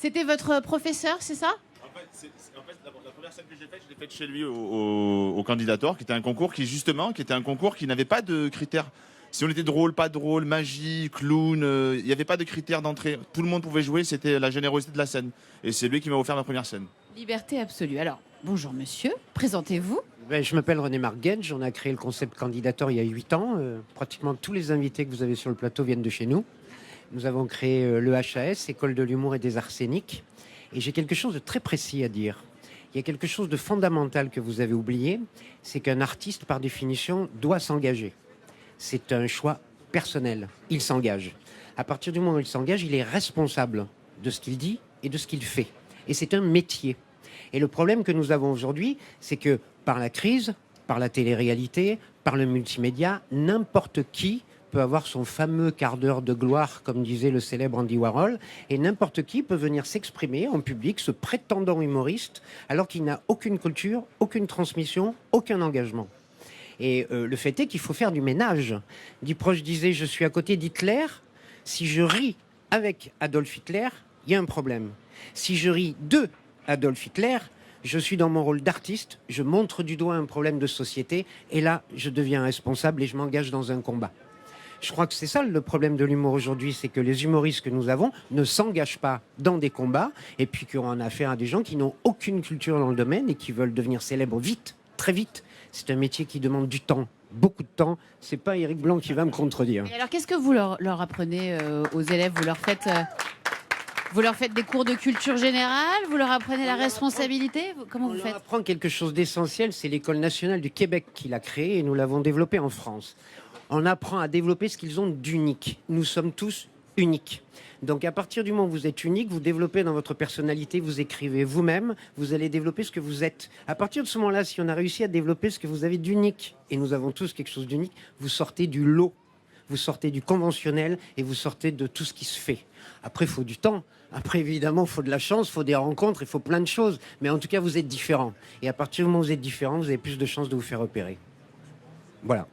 C'était votre professeur, c'est ça? La première scène que j'ai faite, je l'ai faite chez lui au Candidator, qui était un concours qui n'avait pas de critères. Si on était drôle, pas drôle, magie, clown, il n'y avait pas de critères d'entrée. Tout le monde pouvait jouer, c'était la générosité de la scène. Et c'est lui qui m'a offert ma première scène. Liberté absolue. Alors, bonjour monsieur, présentez-vous. Je m'appelle René Marguedge, on a créé le concept Candidator il y a 8 ans. Pratiquement tous les invités que vous avez sur le plateau viennent de chez nous. Nous avons créé le HAS, École de l'humour et des arts scéniques. Et j'ai quelque chose de très précis à dire. Il y a quelque chose de fondamental que vous avez oublié, c'est qu'un artiste, par définition, doit s'engager. C'est un choix personnel. Il s'engage. À partir du moment où il s'engage, il est responsable de ce qu'il dit et de ce qu'il fait. Et c'est un métier. Et le problème que nous avons aujourd'hui, c'est que par la crise, par la télé-réalité, par le multimédia, n'importe qui peut avoir son fameux quart d'heure de gloire, comme disait le célèbre Andy Warhol, et n'importe qui peut venir s'exprimer en public, se prétendant humoriste, alors qu'il n'a aucune culture, aucune transmission, aucun engagement. Et le fait est qu'il faut faire du ménage. Diproche disait « Je suis à côté d'Hitler. Si je ris avec Adolf Hitler, il y a un problème. Si je ris de Adolf Hitler, je suis dans mon rôle d'artiste, je montre du doigt un problème de société, et là, je deviens responsable et je m'engage dans un combat. » Je crois que c'est ça le problème de l'humour aujourd'hui, c'est que les humoristes que nous avons ne s'engagent pas dans des combats, et puis qu'on a affaire à des gens qui n'ont aucune culture dans le domaine et qui veulent devenir célèbres vite, très vite. C'est un métier qui demande du temps, beaucoup de temps. C'est pas Éric Blanc qui va me contredire. Et alors, qu'est-ce que vous leur apprenez aux élèves? Vous leur faites des cours de culture générale? Vous leur apprenez la responsabilité? Comment vous faites? On leur apprend quelque chose d'essentiel, c'est l'École nationale du Québec qui l'a créé et nous l'avons développé en France. On apprend à développer ce qu'ils ont d'unique. Nous sommes tous uniques. Donc à partir du moment où vous êtes unique, vous développez dans votre personnalité, vous écrivez vous-même, vous allez développer ce que vous êtes. À partir de ce moment-là, si on a réussi à développer ce que vous avez d'unique, et nous avons tous quelque chose d'unique, vous sortez du lot, vous sortez du conventionnel et vous sortez de tout ce qui se fait. Après, il faut du temps. Après, évidemment, il faut de la chance, il faut des rencontres, il faut plein de choses. Mais en tout cas, vous êtes différents. Et à partir du moment où vous êtes différents, vous avez plus de chances de vous faire repérer. Voilà.